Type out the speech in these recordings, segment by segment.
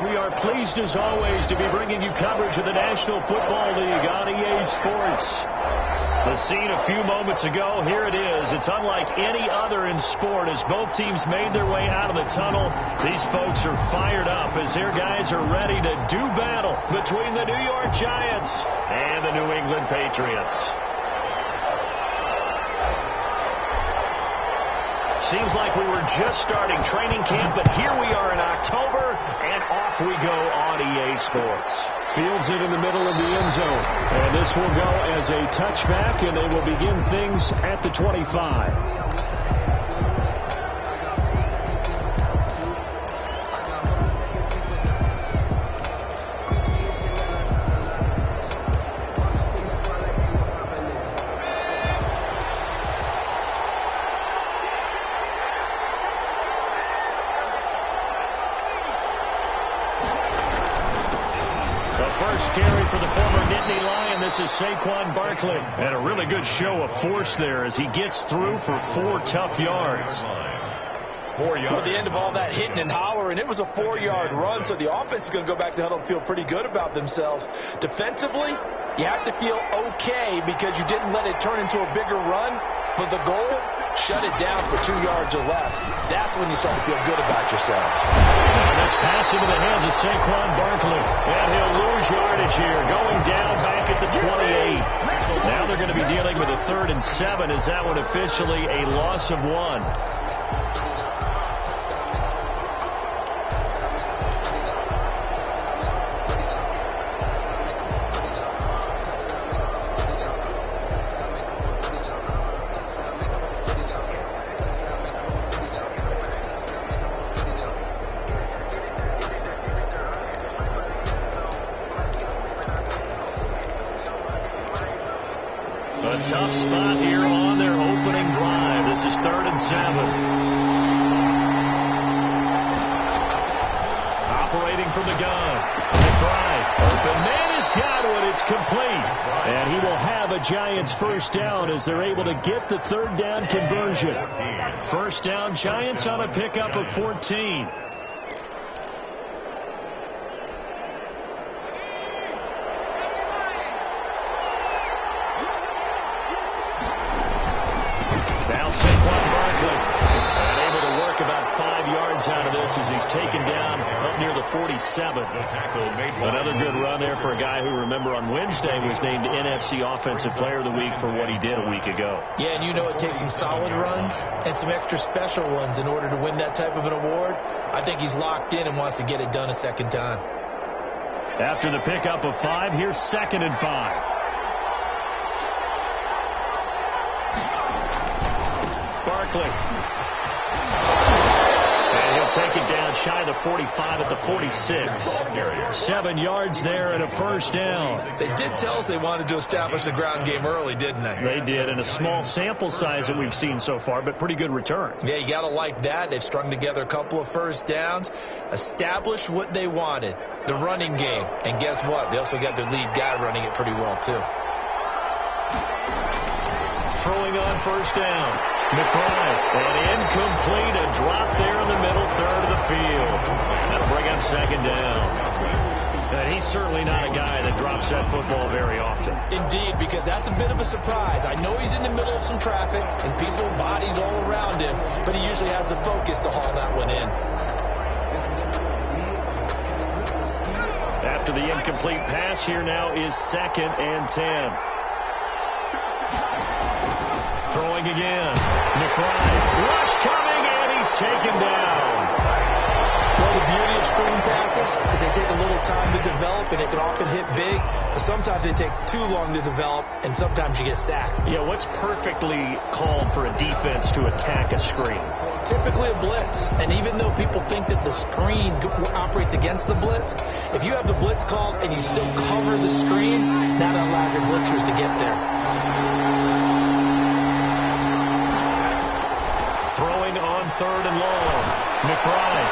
We are pleased as always to be bringing you coverage of the National Football League on EA Sports. The scene a few moments ago, here it is. It's unlike any other in sport as both teams made their way out of the tunnel. These folks are fired up as their guys are ready to do battle between the New York Giants and the New England Patriots. Seems like we were just starting training camp, but here we are in October, and off we go on EA Sports. Fields it in the middle of the end zone, and this will go as a touchback, and they will begin things at the 25. This is Saquon Barkley, and a really good show of force there as he gets through for 4 tough yards. 4 yards. Well, the end of all that hitting and hollering, it was a 4-yard run, so the offense is going to go back to huddle and feel pretty good about themselves. Defensively, you have to feel okay because you didn't let it turn into a bigger run, but the goal, shut it down for 2 yards or less. That's when you start to feel good about yourselves. And this pass into the hands of Saquon Barkley, and he'll lose yardage here, going down back at the 28. Now they're going to be dealing with a 3rd and 7. Is that one officially a loss of 1? Tough spot here on their opening drive. This is 3rd and 7. Operating from the gun. McBride. Open man has got one. It's complete. And he will have a Giants first down as they're able to get the 3rd down conversion. First down Giants on a pickup of 14. Out of this as he's taken down up near the 47. Another good run there for a guy who, remember, on Wednesday was named NFC Offensive Player of the Week for what he did a week ago. Yeah, and you know it takes some solid runs and some extra special ones in order to win that type of an award. I think he's locked in and wants to get it done a second time. After the pickup of 5, here's 2nd and 5. Barkley. Take it down shy of the 45 at the 46. 7 yards there and a first down. They did tell us they wanted to establish the ground game early, didn't they? They did, and a small sample size that we've seen so far, but pretty good return. Yeah, you got to like that. They've strung together a couple of first downs, established what they wanted, the running game. And guess what? They also got their lead guy running it pretty well, too. Throwing on first down. McBride, and incomplete, a drop there in the middle 3rd of the field. That'll bring up 2nd down. And he's certainly not a guy that drops that football very often. Indeed, because that's a bit of a surprise. I know he's in the middle of some traffic and people, bodies all around him, but he usually has the focus to haul that one in. After the incomplete pass, here now is 2nd and 10. Throwing again. McBride. Rush coming, and he's taken down. Well, the beauty of screen passes is they take a little time to develop, and they can often hit big, but sometimes they take too long to develop, and sometimes you get sacked. Yeah, what's perfectly called for a defense to attack a screen? Typically a blitz, and even though people think that the screen operates against the blitz, if you have the blitz called and you still cover the screen, that allows your blitzers to get there. Throwing on 3rd and long. McBride.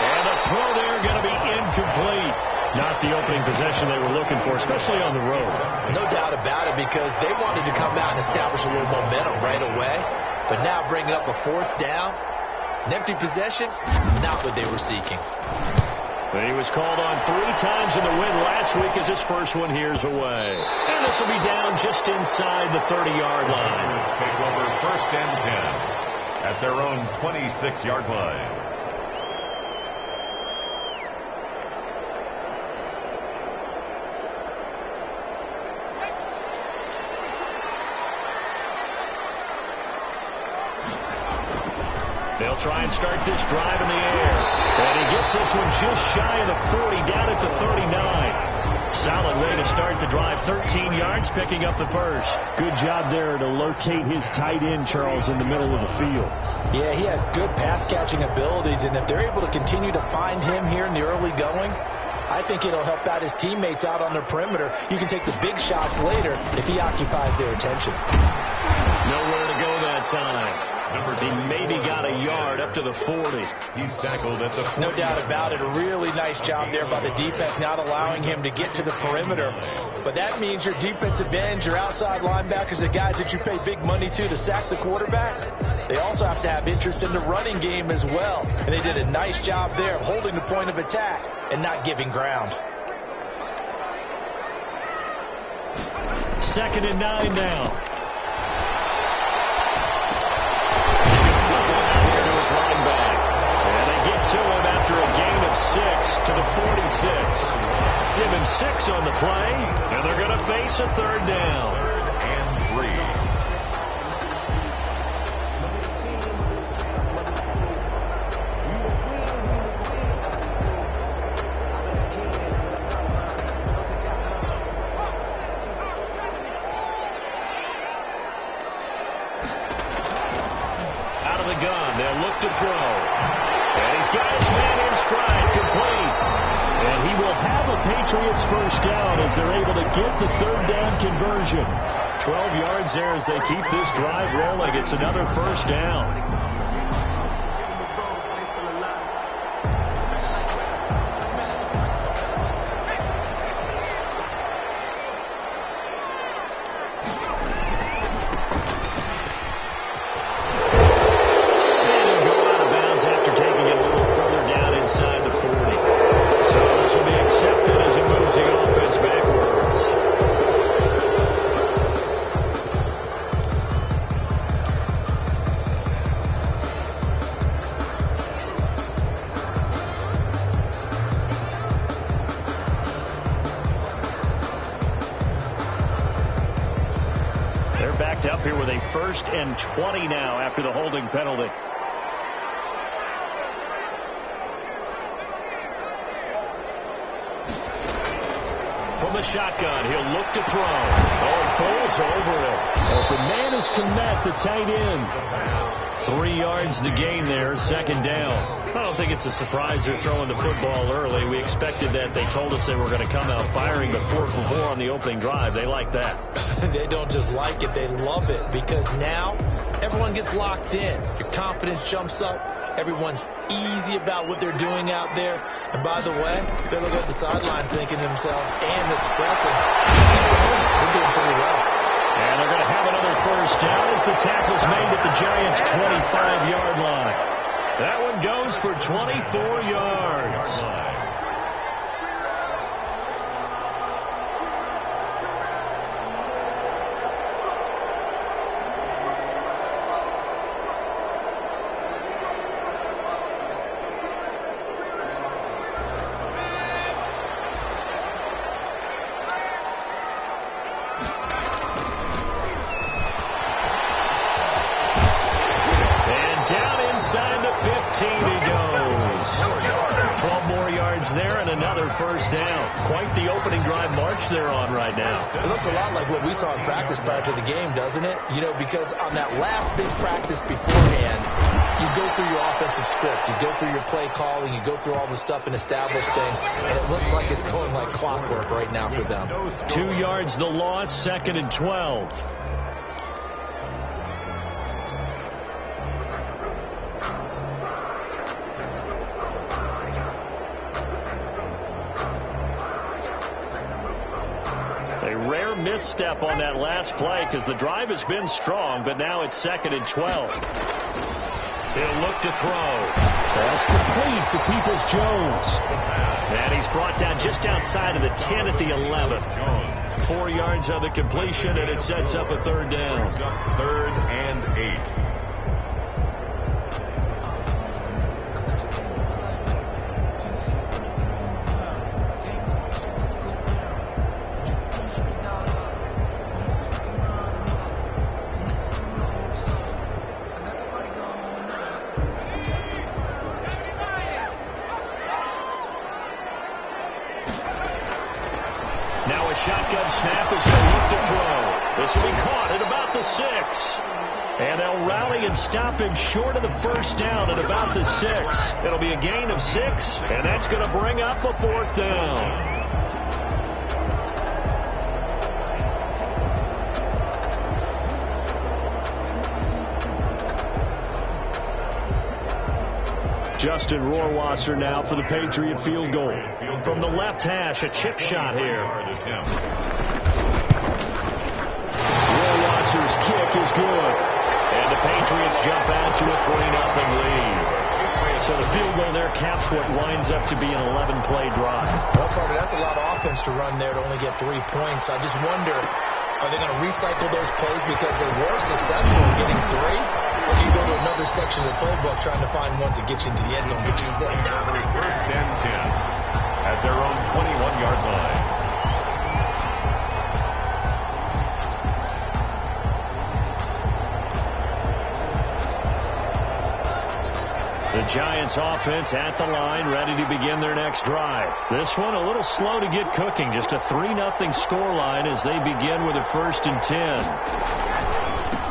And a throw there going to be incomplete. Not the opening possession they were looking for, especially on the road. No doubt about it, because they wanted to come out and establish a little momentum right away. But now bringing up a 4th down, an empty possession, not what they were seeking. He was called on 3 times in the win last week as his first one here's away. And this will be down just inside the 30-yard line. Take over 1st and 10 at their own 26-yard line. They'll try and start this drive in the air. And he gets this one just shy of the 40, down at the 39. Solid way to start the drive. 13 yards, picking up the first. Good job there to locate his tight end, Charles, in the middle of the field. Yeah, he has good pass-catching abilities, and if they're able to continue to find him here in the early going, I think it'll help out his teammates out on their perimeter. You can take the big shots later if he occupies their attention. Nowhere to go that time. He maybe got a yard up to the 40. He's tackled at the 40. No doubt about it. A really nice job there by the defense, not allowing him to get to the perimeter. But that means your defensive ends, your outside linebackers, the guys that you pay big money to sack the quarterback, they also have to have interest in the running game as well. And they did a nice job there of holding the point of attack and not giving ground. 2nd and 9 now. Running back. And they get to him after a gain of 6 to the 46. Give him 6 on the play, and they're going to face a 3rd down. 3rd and 3. They'll look to throw. And he's got his man in stride, complete. And he will have a Patriots first down as they're able to get the 3rd down conversion. 12 yards there as they keep this drive rolling. It's another first down. Up here with a 1st and 20 now after the holding penalty. From the shotgun, he'll look to throw. Oh, he bowls over it. Oh, the man is Komet, the tight end. 3 yards the gain there, 2nd down. I don't think it's a surprise they're throwing the football early. We expected that. They told us they were going to come out firing the 4 for 4 on the opening drive. They like that. They don't just like it, they love it, because now everyone gets locked in. Your confidence jumps up. Everyone's easy about what they're doing out there. And by the way, they look at the sideline thinking to themselves and expressing, just keep going. We're doing pretty well. And they're going to have another first down as the tackle's made at the Giants' 25-yard line. That one goes for 24 yards. There and another first down. Quite the opening drive march they're on right now. It looks a lot like what we saw in practice prior to the game, doesn't it? You know, because on that last big practice beforehand, you go through your offensive script, you go through your play calling, you go through all the stuff and establish things, and it looks like it's going like clockwork right now for them. 2 yards the loss, 2nd and 12. Misstep on that last play because the drive has been strong, but now it's 2nd and 12. He'll look to throw. That's complete to Peoples-Jones. And he's brought down just outside of the 10 at the 11. 4 yards on the completion, and it sets up a third down. 3rd and 8. Now a shotgun snap as he'll look to throw. This will be caught at about the 6. And they'll rally and stop him short of the first down at about the 6. It'll be a gain of 6, and that's going to bring up a 4th down. Justin Rohrwasser now for the Patriot field goal. From the left hash, a chip shot here. Rohrwasser's kick is good. And the Patriots jump out to a 3-0 lead. So the field goal there caps what winds up to be an 11-play drive. Well, Carter, that's a lot of offense to run there to only get 3 points. I just wonder, are they going to recycle those plays because they were successful in getting 3? Or do you go to another section of the playbook trying to find ones that get you into the end zone, get you 6? 1st and 10 at their own 21-yard line. The Giants offense at the line, ready to begin their next drive. This one a little slow to get cooking. Just a 3-0 scoreline as they begin with a 1st and 10.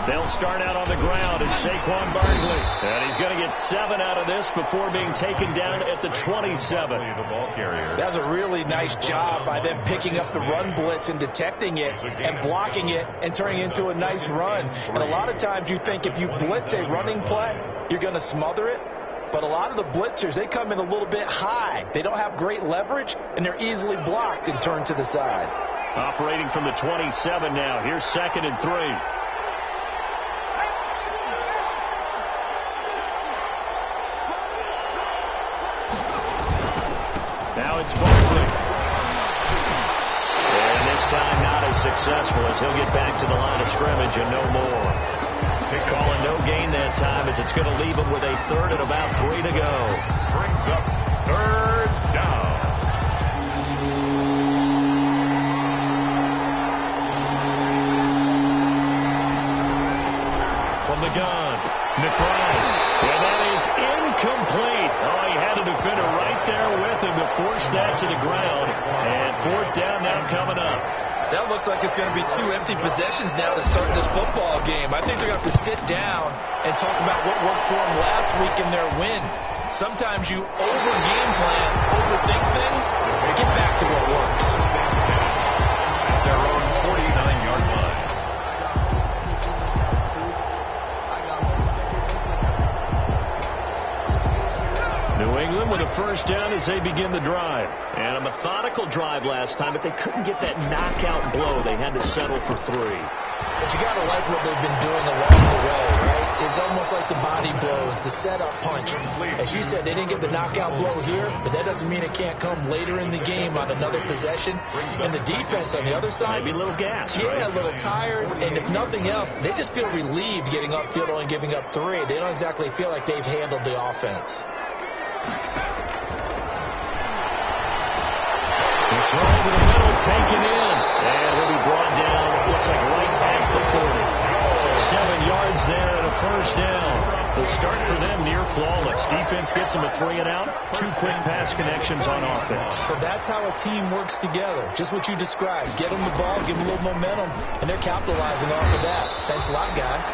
They'll start out on the ground, and Saquon Barkley. And he's going to get 7 out of this before being taken down at the 27. The ball carrier. That's a really nice job by them picking up the run blitz and detecting it and blocking it and turning it into a nice run. And a lot of times you think if you blitz a running play, you're going to smother it. But a lot of the blitzers, they come in a little bit high. They don't have great leverage, and they're easily blocked and turned to the side. Operating from the 27 now. Here's 2nd and 3. Now it's Barkley. And this time not as successful as he'll get back to the line of scrimmage and no more. Calling no gain that time as it's going to leave him with a 3rd and about 3 to go. Brings up 3rd down. From the gun, McBride. And that is incomplete. Oh, he had a defender right there with him to force that to the ground. And 4th down now coming up. That looks like it's going to be 2 empty possessions now to start this football game. I think they're going to have to sit down and talk about what worked for them last week in their win. Sometimes you over-game plan, overthink things, and get back to what works. At their own 49-yard line. New England with a 1st down as they begin the drive. And a methodical drive last time, but they couldn't get that knockout blow. They had to settle for 3. But you got to like what they've been doing along the way, right? It's almost like the body blows, the setup punch. As you said, they didn't get the knockout blow here, but that doesn't mean it can't come later in the game on another possession. And the defense on the other side, maybe a little gas, yeah, right? A little tired. And if nothing else, they just feel relieved getting upfield only giving up 3. They don't exactly feel like they've handled the offense. Throw over the middle, taken in. And he'll be brought down, looks like right at the 40. 7 yards there and a 1st down. The start for them near flawless. Defense gets them a 3 and out. 2 quick pass connections on offense. So that's how a team works together. Just what you described. Get them the ball, give them a little momentum, and they're capitalizing off of that. Thanks a lot, guys.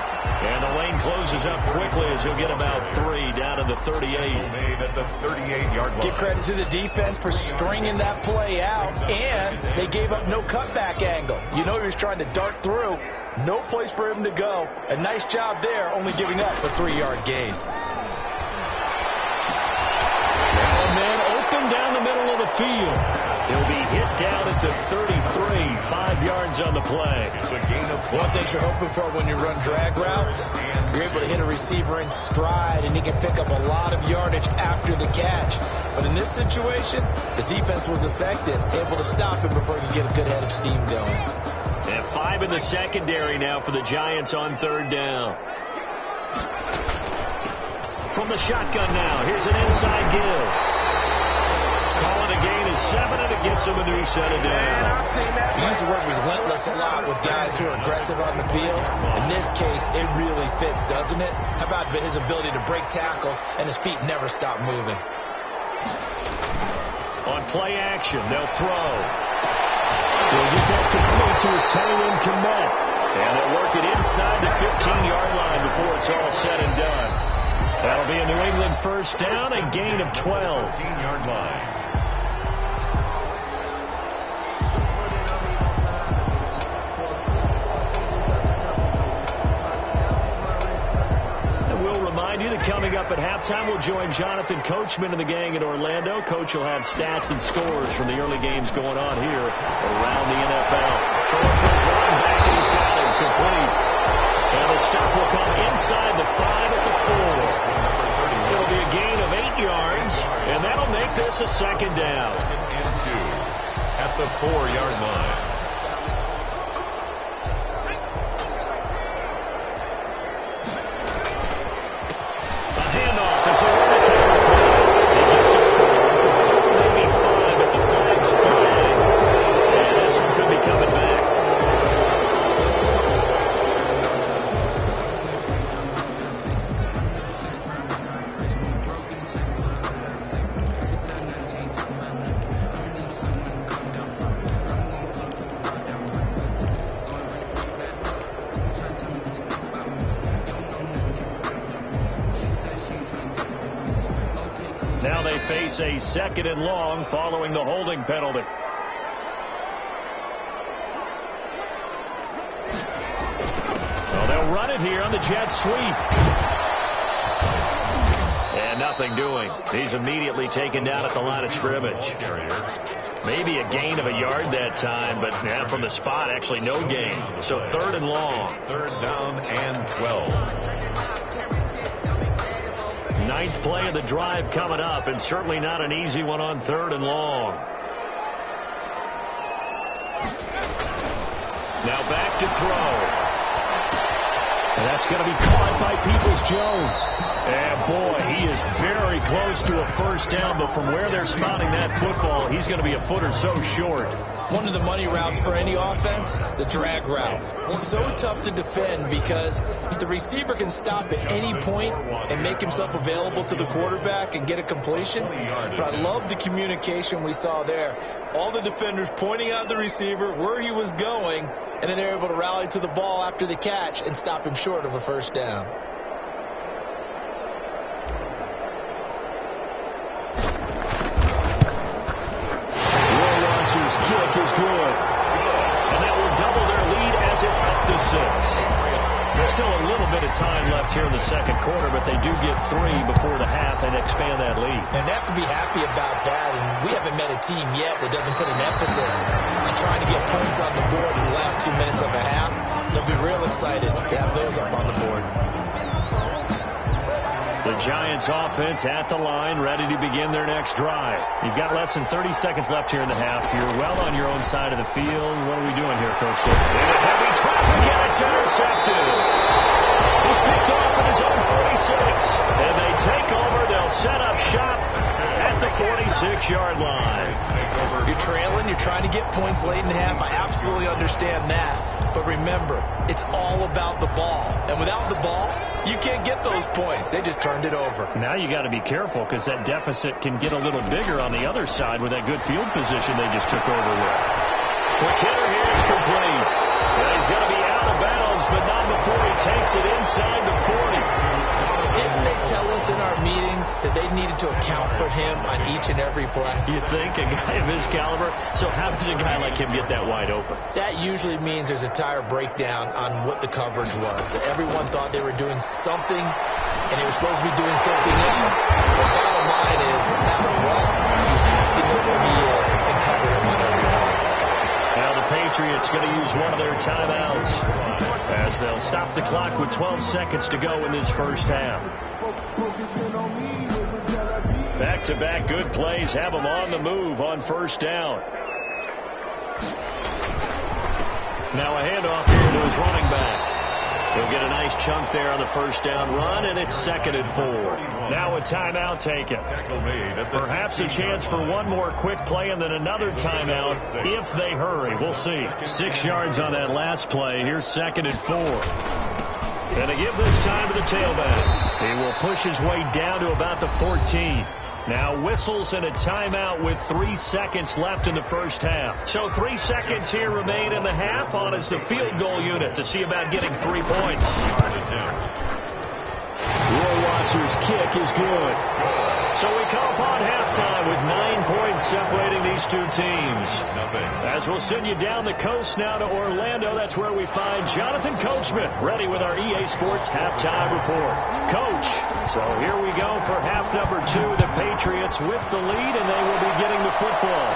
And the lane closes up quickly as he'll get about 3 down to the 38. Made at the 38-yard line. Give credit to the defense for stringing that play out, and they gave up no cutback angle. You know he was trying to dart through. No place for him to go. A nice job there, only giving up a 3-yard gain. And then open down the middle of the field. He'll be hit down at the 33, 5 yards on the play. One thing you're hoping for when you run drag routes, you're able to hit a receiver in stride, and he can pick up a lot of yardage after the catch. But in this situation, the defense was effective, able to stop him before he could get a good head of steam going. And 5 in the secondary now for the Giants on 3rd down. From the shotgun now, here's an inside give. Call it a gain of 7, and it gets him a new set of downs. We use the word relentless a lot with guys who are aggressive on the field. In this case, it really fits, doesn't it? How about his ability to break tackles and his feet never stop moving? On play action, they'll throw. He'll get that complete to his tight end Komet. And they'll work it inside the 15-yard line before it's all said and done. That'll be a New England first down, a gain of 12. 15-yard line. Coming up at halftime, we'll join Jonathan Coachman and the gang in Orlando. Coach will have stats and scores from the early games going on here around the NFL. Throwing for his line back, and he's got him complete. And the stop will come inside the 5 at the 4. It'll be a gain of 8 yards, and that'll make this a 2nd down. 2nd and 2 at the 4-yard line. Now they face a 2nd and long following the holding penalty. Well, they'll run it here on the jet sweep. And nothing doing. He's immediately taken down at the line of scrimmage. Maybe a gain of a yard that time, but from the spot, actually no gain. So 3rd and long. 3rd down and 12. 9th play of the drive coming up, and certainly not an easy one on 3rd and long. Now back to throw. And that's going to be caught by Peoples-Jones. And boy, he is very close to a first down, but from where they're spotting that football, he's going to be a foot or so short. One of the money routes for any offense, the drag route. So tough to defend because the receiver can stop at any point and make himself available to the quarterback and get a completion. But I love the communication we saw there. All the defenders pointing out the receiver, where he was going, and then they're able to rally to the ball after the catch and stop him short of a first down. Kick is good. And that will double their lead as it's up to 6. There's still a little bit of time left here in the 2nd quarter, but they do get 3 before the half and expand that lead. And they have to be happy about that. And we haven't met a team yet that doesn't put an emphasis on trying to get points on the board in the last 2 minutes of a half. They'll be real excited to have those up on the board. The Giants offense at the line, ready to begin their next drive. You've got less than 30 seconds left here in the half. You're well on your own side of the field. What are we doing here, Coach? In a heavy traffic, and it's intercepted. He's picked off at his own 46. And they take over. They'll set up shop at the 46-yard line. You're trailing. You're trying to get points late in the half. I absolutely understand that. But remember, it's all about the ball. And without the ball, you can't get those points. They just turned it over. Now you got to be careful because that deficit can get a little bigger on the other side with that good field position they just took over with. Quick hitter here is complete. And he's going to be out of bounds, but not before he takes it inside the 40. Didn't they tell us in our meetings that they needed to account for him on each and every play? You think? A guy of his caliber? So how does a guy like him get that wide open? That usually means there's a tire breakdown on what the coverage was. That everyone thought they were doing something, and they were supposed to be doing something else. The bottom line is, no matter what, you have to know where he is and cover him timeouts as they'll stop the clock with 12 seconds to go in this first half. Back-to-back good plays have them on the move on first down. Now a handoff here to his running back. He'll get a nice chunk there on the first down run, and it's 2nd and 4. Now a timeout taken. Perhaps a chance for one more quick play and then another timeout if they hurry. We'll see. 6 yards on that last play. Here's 2nd and 4. And to give this time to the tailback. He will push his way down to about the 14. Now whistles and a timeout with 3 seconds left in the first half. So 3 seconds here remain in the half on as the field goal unit to see about getting 3 points. Rohrwasser's kick is good. So we come upon halftime with 9 points separating these two teams. As we'll send you down the coast now to Orlando, that's where we find Jonathan Coachman ready with our EA Sports halftime report. Coach, so here we go for half number 2. The Patriots with the lead, and they will be getting the football.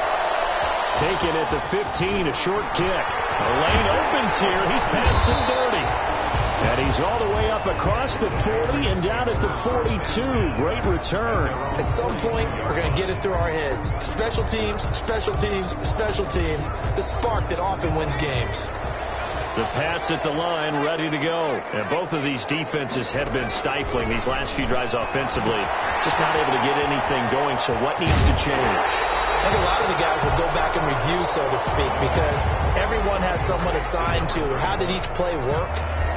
Taken at the 15, a short kick. The lane opens here. He's past the 30. And he's all the way up across the 40 and down at the 42. Great return. At some point, we're going to get it through our heads. Special teams, special teams, special teams. The spark that often wins games. The Pats at the line ready to go. And both of these defenses have been stifling these last few drives offensively. Just not able to get anything going. So what needs to change? I think a lot of the guys will go back and review, so to speak, because everyone has someone assigned to how did each play work.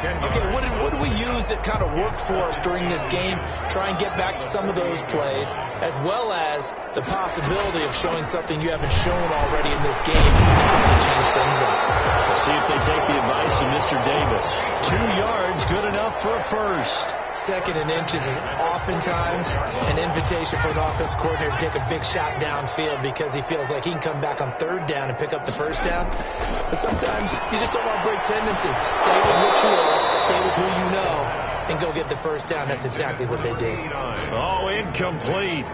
Okay, what did we use that kind of worked for us during this game? Try and get back to some of those plays, as well as the possibility of showing something you haven't shown already in this game and trying to change things up. We'll see if they take the advice of Mr. Davis. 2 yards, good enough for a first. 2nd and inches is oftentimes an invitation for an offense coordinator to take a big shot downfield because he feels like he can come back on 3rd down and pick up the first down. But sometimes you just don't want to break tendency. Stay with what you are, stay with who you know, and go get the first down. That's exactly what they did. Oh, incomplete.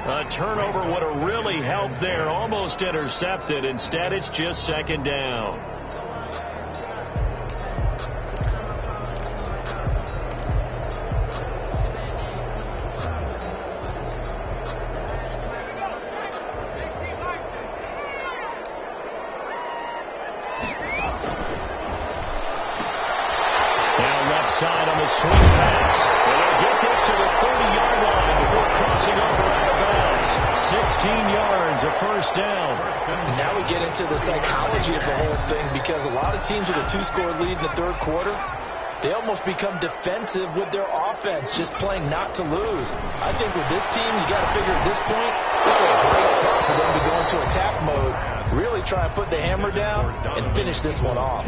A turnover would have really helped there. Almost intercepted. Instead, it's just 2nd down. Side on the swing pass. And they'll get this to the 30-yard line before crossing over out of bounds. 16 yards, a first down. And now we get into the psychology of the whole thing because a lot of teams with a 2-score lead in the 3rd quarter, they almost become defensive with their offense, just playing not to lose. I think with this team, you got to figure at this point, this is a great spot for them to go into attack mode, really try and put the hammer down and finish this one off.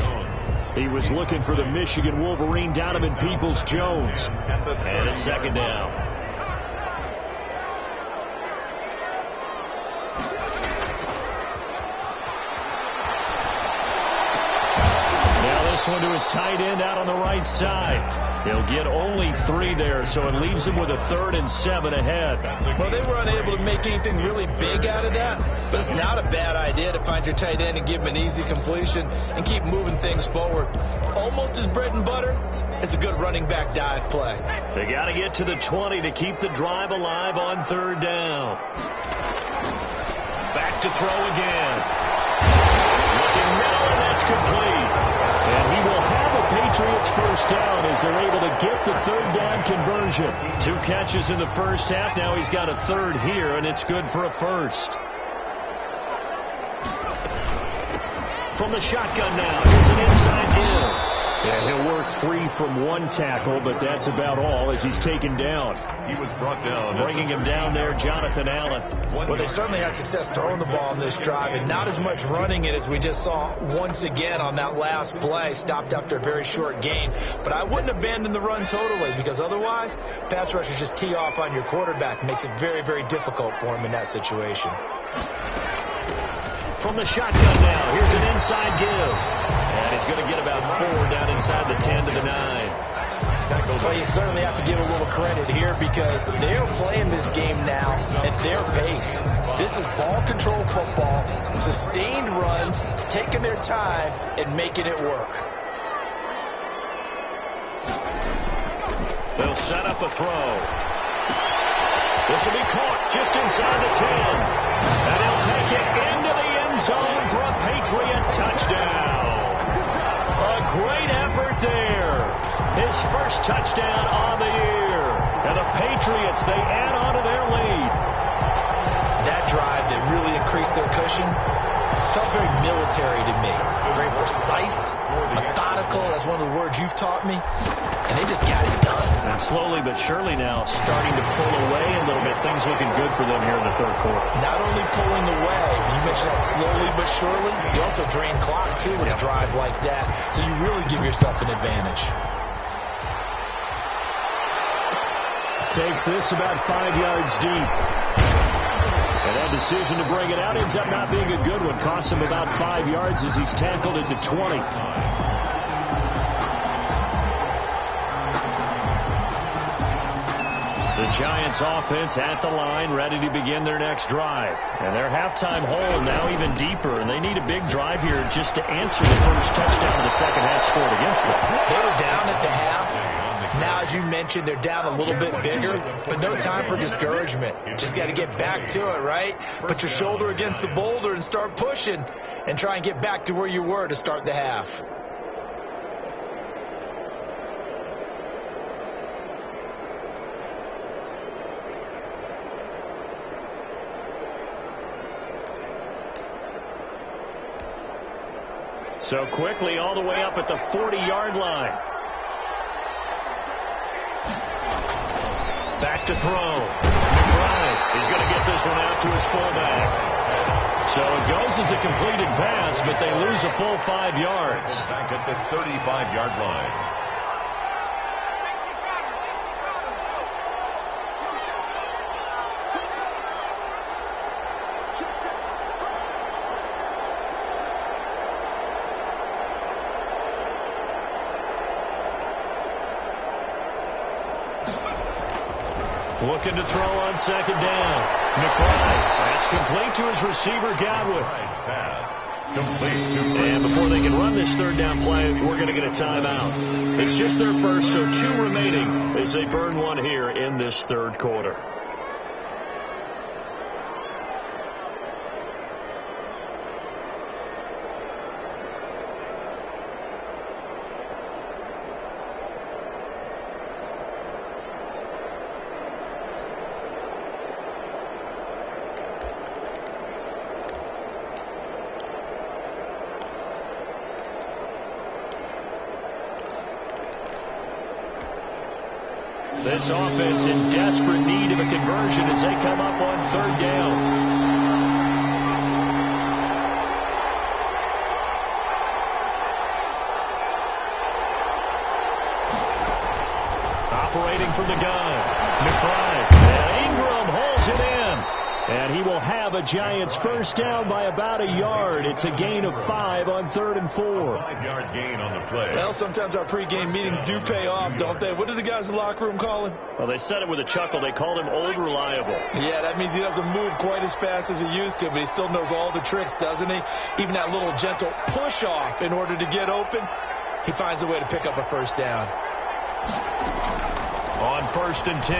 He was looking for the Michigan Wolverine, Donovan Peoples-Jones. And it's 2nd down. Now this one to his tight end out on the right side. He'll get only 3 there, so it leaves him with a 3rd and 7 ahead. Well, they were unable to make anything really big out of that, but it's not a bad idea to find your tight end and give him an easy completion and keep moving things forward. Almost as bread and butter as a good running back dive play. They got to get to the 20 to keep the drive alive on 3rd down. Back to throw again. Looking now, and that's complete. And he will have a Patriots first down as they're able to get the 3rd down conversion. 2 catches in the first half. Now he's got a 3rd here, and it's good for a first. From the shotgun now, here's an inside give. Yeah, he'll work 3 from 1 tackle, but that's about all as he's taken down. He was brought down. Bringing him down there, Jonathan Allen. Well, they certainly had success throwing the ball in this drive, and not as much running it as we just saw once again on that last play, stopped after a very short gain. But I wouldn't abandon the run totally, because otherwise, pass rushers just tee off on your quarterback. It makes it very, very difficult for him in that situation. From the shotgun now, here's an inside give. And he's going to get about 4 down inside the 10 to the 9. Well, you certainly have to give a little credit here because they're playing this game now at their pace. pace. This is ball control football, sustained runs, taking their time and making it work. They'll set up a throw. This will be caught just inside the 10. And he'll take it into the end zone for a Patriot touchdown. A great effort there. His first touchdown on the year. And the Patriots, they add on to their lead. That drive that really increased their cushion felt very military to me. Very precise, methodical. That's one of the words you've taught me. And they just got it done. And slowly but surely now starting to pull away a little bit. Things looking good for them here in the third quarter. Not only pulling away, you mentioned that slowly but surely, you also drain clock too with a drive like that. So you really give yourself an advantage. Takes this about 5 yards deep. And that decision to bring it out ends up not being a good one. Cost him about 5 yards as he's tackled it to 20. The Giants offense at the line, ready to begin their next drive. And their halftime hole now even deeper, and they need a big drive here just to answer the first touchdown of the second half scored against them. They were down at the half. Now, as you mentioned, they're down a little bit bigger, but no time for discouragement. Just got to get back to it, right? Put your shoulder against the boulder and start pushing and try and get back to where you were to start the half. So quickly all the way up at the 40-yard line. Back to throw. McBride is going to get this one out to his fullback. So it goes as a completed pass, but they lose a full 5 yards. Back at the 35-yard line. Looking to throw on second down. McBride. That's complete to his receiver, Godwin. Pass. Complete to and before they can run this third down play, we're going to get a timeout. It's just their first, so 2 remaining as they burn one here in this third quarter. This offense in desperate need of a conversion as they come up on third down. Operating from the gun. McBride. And Ingram holds it in. And he will have a Giants first down by about a yard. It's a gain of 5 on 3rd and 4. 5-yard gain on the play. Well, sometimes our pregame meetings do pay off, don't they? What do the guys in the locker room call him? Well, they said it with a chuckle. They called him Old Reliable. Yeah, that means he doesn't move quite as fast as he used to, but he still knows all the tricks, doesn't he? Even that little gentle push-off in order to get open, he finds a way to pick up a first down. On 1st and 10,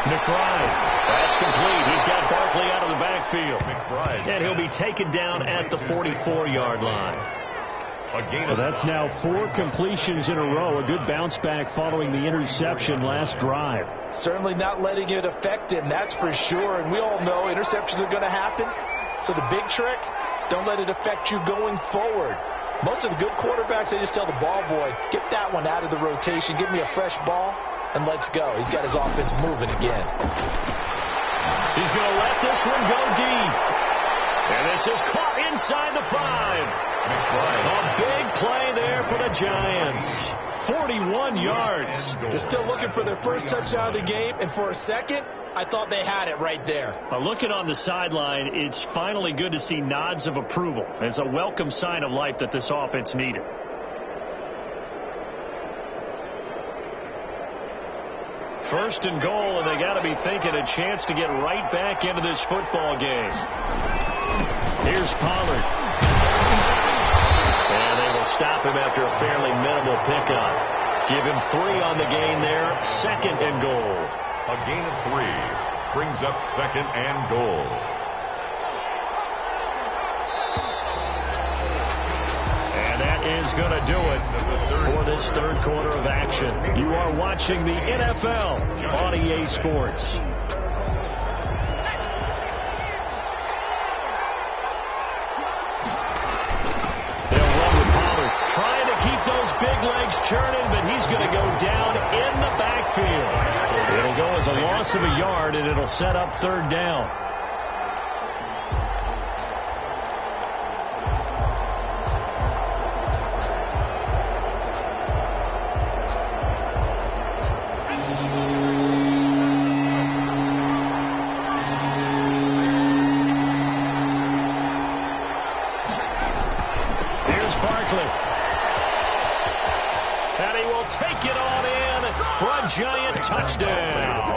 McBride. That's complete. He's got Barkley out of the backfield. McBride. And he'll be taken down at the 44-yard line. Well, that's now 4 completions in a row. A good bounce back following the interception last drive. Certainly not letting it affect him, that's for sure. And we all know interceptions are going to happen. So the big trick, don't let it affect you going forward. Most of the good quarterbacks, they just tell the ball boy, get that one out of the rotation, give me a fresh ball, and let's go. He's got his offense moving again. He's going to let this one go deep. And this is caught inside the 5. A big play there for the Giants. 41 yards. They're still looking for their first touchdown of the game, and for a second, I thought they had it right there. Looking on the sideline, it's finally good to see nods of approval. It's a welcome sign of life that this offense needed. 1st and goal, and they got to be thinking a chance to get right back into this football game. Here's Pollard. And they will stop him after a fairly minimal pickup. Give him 3 on the gain there. 2nd and goal. A gain of 3 brings up 2nd and goal. And that is going to do it for this 3rd quarter of action. You are watching the NFL on EA Sports. They'll run with Pollard, trying to keep those big legs churning, but he's going to go down in the backfield. It'll go as a loss of a yard, and it'll set up 3rd down. Giant touchdown.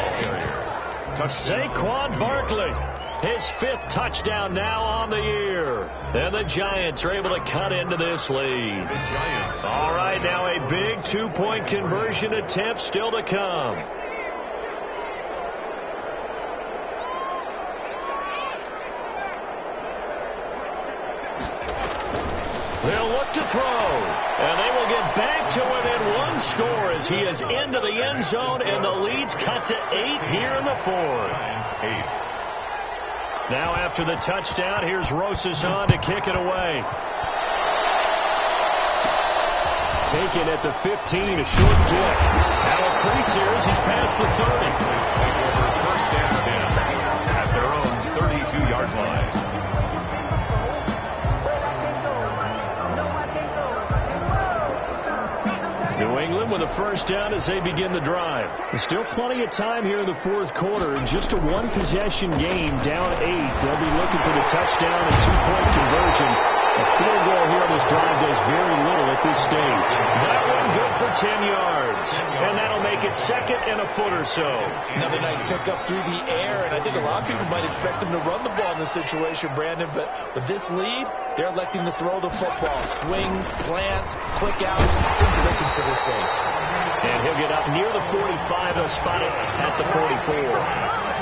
Saquon Barkley, his 5th touchdown now on the year. And the Giants are able to cut into this lead. All right, now a big 2-point conversion attempt still to come. They'll look to throw, and they will get back to within 1 score as he is into the end zone, and the lead's cut to 8 here in the 4th. Now after the touchdown, here's Rosas on to kick it away. Taken at the 15, a short kick. Now a crease here as he's past the 30. Take over 1st and 10 at their own 32-yard line. New England with a 1st down as they begin the drive. There's still plenty of time here in the 4th quarter. In just a 1-possession game, down 8. They'll be looking for the touchdown and 2-point conversion. A field goal here on this drive does very little at this stage. That one good for 10 yards. And that'll make it 2nd and a foot or so. Another nice pickup through the air, and I think a lot of people might expect them to run the ball in this situation, Brandon, but with this lead, they're electing to throw the football. Swings, slants, quick outs, things that they consider safe. And he'll get up near the 45. They'll spot it at the 44.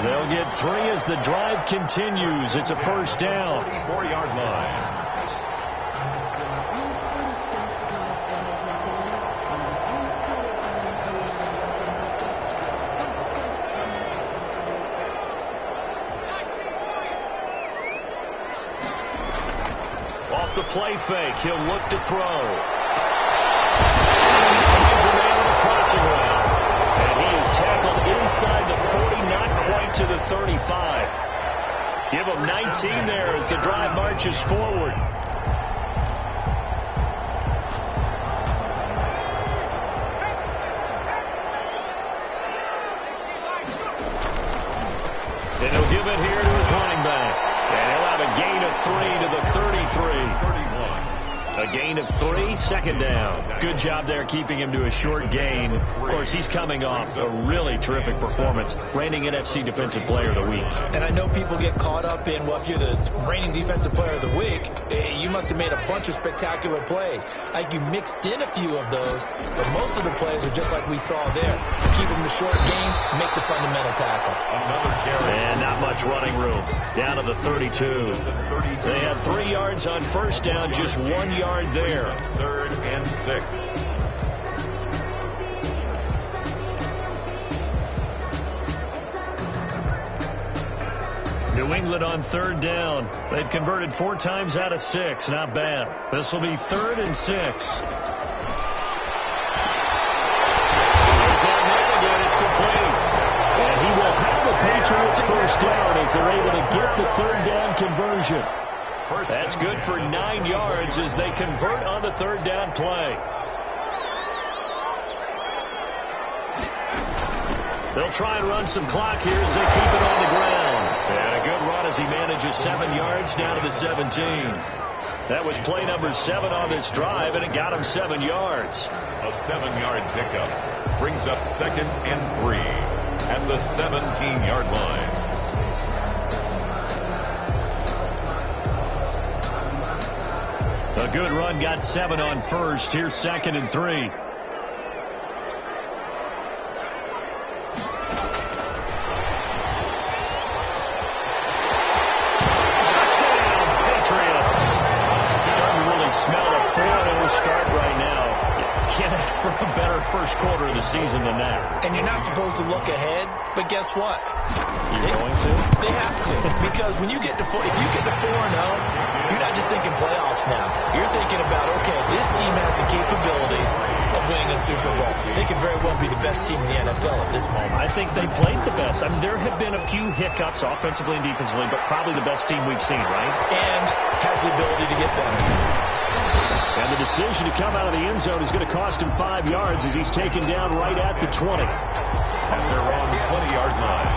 They'll get 3 as the drive continues. It's a 1st down. 4-yard line. Off the play fake, he'll look to throw. Finds a man on the crossing route. And he is tackled inside the 40, not quite to the 35. Give him 19 there as the drive marches forward. And he'll give it here to his running back. And he'll have a gain of 3 to the 33. A gain of 3, 2nd down. Good job there keeping him to a short gain. Of course, he's coming off a really terrific performance, reigning NFC Defensive Player of the Week. And I know people get caught up in, well, if you're the reigning Defensive Player of the Week, you must have made a bunch of spectacular plays. I think you mixed in a few of those, but most of the plays are just like we saw there. Keep them to short gains, make the fundamental tackle. Another carry. And not much running room. Down to the 32. They had 3 yards on 1st down, just 1 yard there. 3rd and 6. New England on 3rd down. They've converted 4 times out of 6. Not bad. This will be 3rd and 6. There's that man again. It's complete. And he will have the Patriots 1st down as they're able to get the 3rd down conversion. That's good for 9 yards as they convert on the 3rd down play. They'll try and run some clock here as they keep it on the ground. And a good run as he manages 7 yards down to the 17. That was play number 7 on this drive, and it got him 7 yards. A 7-yard pickup brings up 2nd and 3. at the 17-yard line. A good run, got 7 on first. Here's 2nd and 3. Touchdown, Patriots. Starting to really smell a 4-0 start right now. Can't ask for a better first quarter of the season than that. And you're not supposed to look ahead, but guess what? You're going to? They have to, because when you get to if you get to 4-0, you're not just thinking playoffs now. You're thinking about, okay, this team has the capabilities of winning a Super Bowl. They could very well be the best team in the NFL at this moment. I think they played the best. I mean, there have been a few hiccups offensively and defensively, but probably the best team we've seen, right? And has the ability to get better. And the decision to come out of the end zone is going to cost him 5 yards as he's taken down right at the 20. At their own 20-yard line.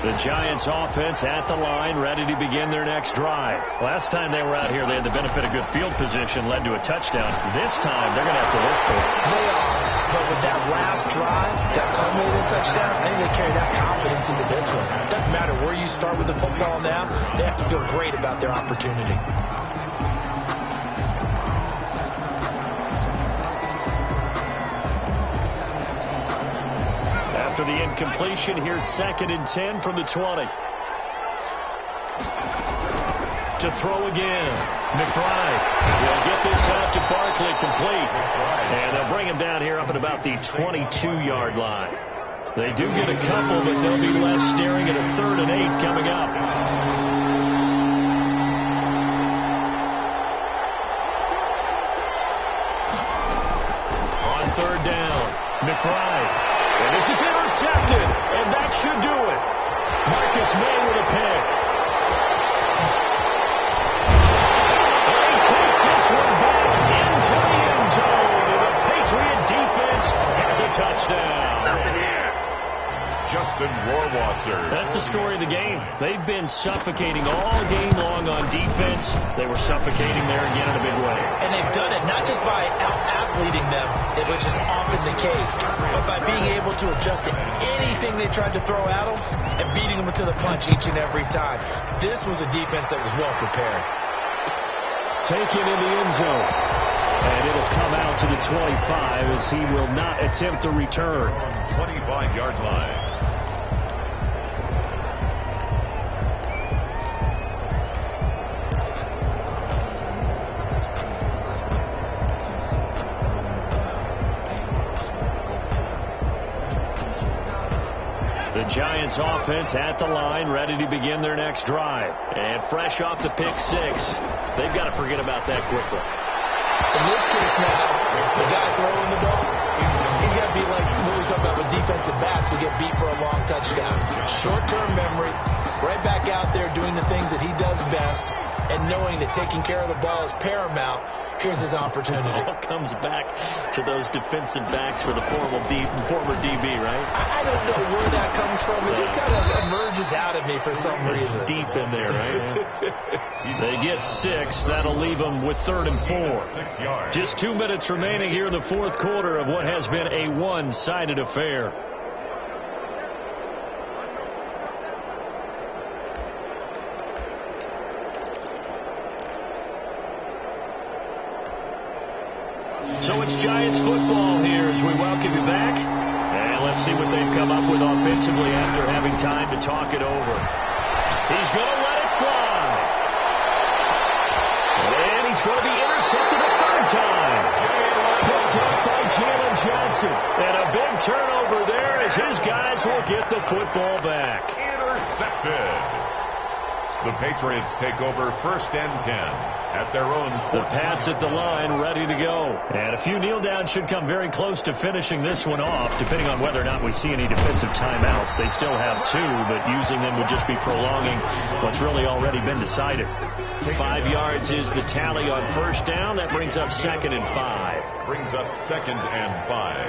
The Giants offense at the line, ready to begin their next drive. Last time they were out here, they had the benefit of good field position, led to a touchdown. This time, they're going to have to look for it. They are, but with that last drive, that culminated touchdown, I think they carry that confidence into this one. It doesn't matter where you start with the football now, they have to feel great about their opportunity. After the incompletion, here's 2nd and 10 from the 20. To throw again. McBride will get this out to Barkley, complete. And they'll bring him down here up at about the 22-yard line. They do get a couple, but they'll be left staring at a 3rd and 8 coming up. On 3rd down, McBride. And this is intercepted, and that should do it. Marcus May with a pick. And he takes this one back into the end zone, and the Patriot defense has a touchdown. Nothing here. Justin Rohrwasser. That's the story of the game. They've been suffocating all game long on defense. They were suffocating there again in a big way. And they've done it not just by out-athleting them, which is often the case, but by being able to adjust to anything they tried to throw at them and beating them to the punch each and every time. This was a defense that was well prepared. Taken in the end zone. And it'll come out to the 25 as he will not attempt to return. 25-yard line. The Giants offense at the line, ready to begin their next drive. And fresh off the pick 6, they've got to forget about that quickly. In this case now, the guy throwing the ball, he's got to be like what we talk about with defensive backs who get beat for a long touchdown. Short-term memory, right back out there doing the things that he does best, and knowing that taking care of the ball is paramount. Here's his opportunity. It all comes back to those defensive backs for the former DB, right? I don't know where that comes from. It just kind of emerges out of me for some reason. It's deep in there, right? They get 6. That'll leave them with 3rd and 4. Just 2 minutes remaining here in the 4th quarter of what has been a one-sided affair. So it's Giants football here as we welcome you back. And let's see what they've come up with offensively after having time to talk it over. He's going to let it fly. And he's going to be intercepted a 3rd time. Picked up by Jalen Johnson. And a big turnover there as his guys will get the football back. Intercepted. The Patriots take over 1st and 10 at their own 14. The Pats at the line, ready to go. And a few kneel downs should come very close to finishing this one off, depending on whether or not we see any defensive timeouts. They still have 2, but using them would just be prolonging what's really already been decided. 5 yards is the tally on 1st down. That brings up 2nd and 5. Brings up 2nd and 5.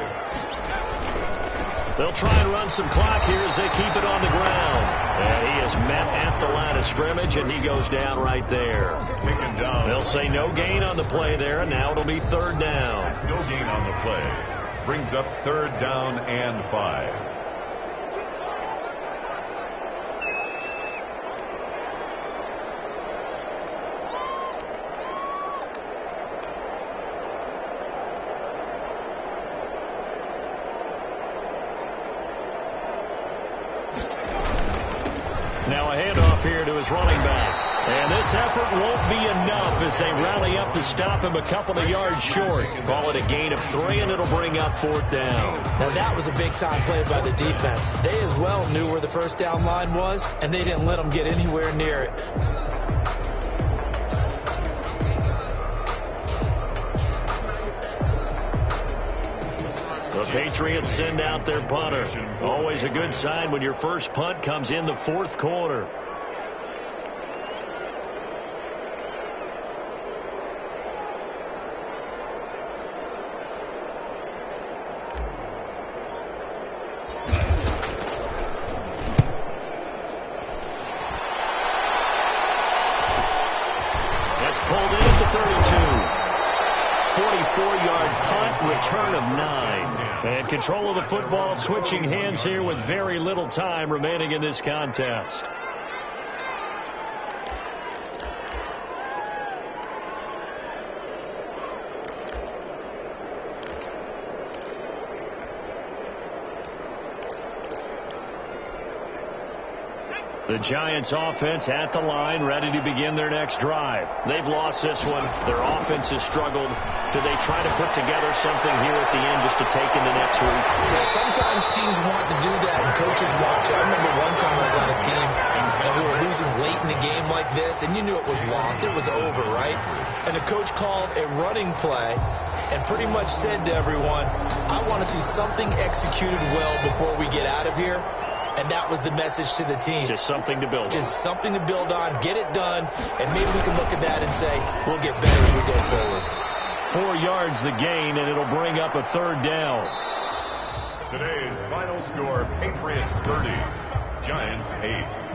They'll try and run some clock here as they keep it on the ground. And he is met at the line of scrimmage, and he goes down right there. Taken down. They'll say no gain on the play there, and now it'll be third down. No gain on the play. Brings up third down and 5. Now a handoff here to his running back. And this effort won't be enough as they rally up to stop him a couple of yards short. Call it a gain of 3, and it'll bring up fourth down. Now that was a big-time play by the defense. They as well knew where the first down line was, and they didn't let them get anywhere near it. The Patriots send out their punter. Always a good sign when your first punt comes in the fourth quarter. That's pulled in at the 32. 44-yard punt, return of 9. And control of the football, switching hands here with very little time remaining in this contest. The Giants offense at the line, ready to begin their next drive. They've lost this one. Their offense has struggled. Do they try to put together something here at the end just to take into next week? Yeah, sometimes teams want to do that, and coaches want to. I remember one time I was on a team, and we were losing late in a game like this, and you knew it was lost. It was over, right? And the coach called a running play and pretty much said to everyone, I want to see something executed well before we get out of here. And that was the message to the team. Just something to build on. Just something to build on, get it done, and maybe we can look at that and say, we'll get better as we go forward. 4 yards the gain, and it'll bring up a third down. Today's final score, Patriots 30, Giants 8.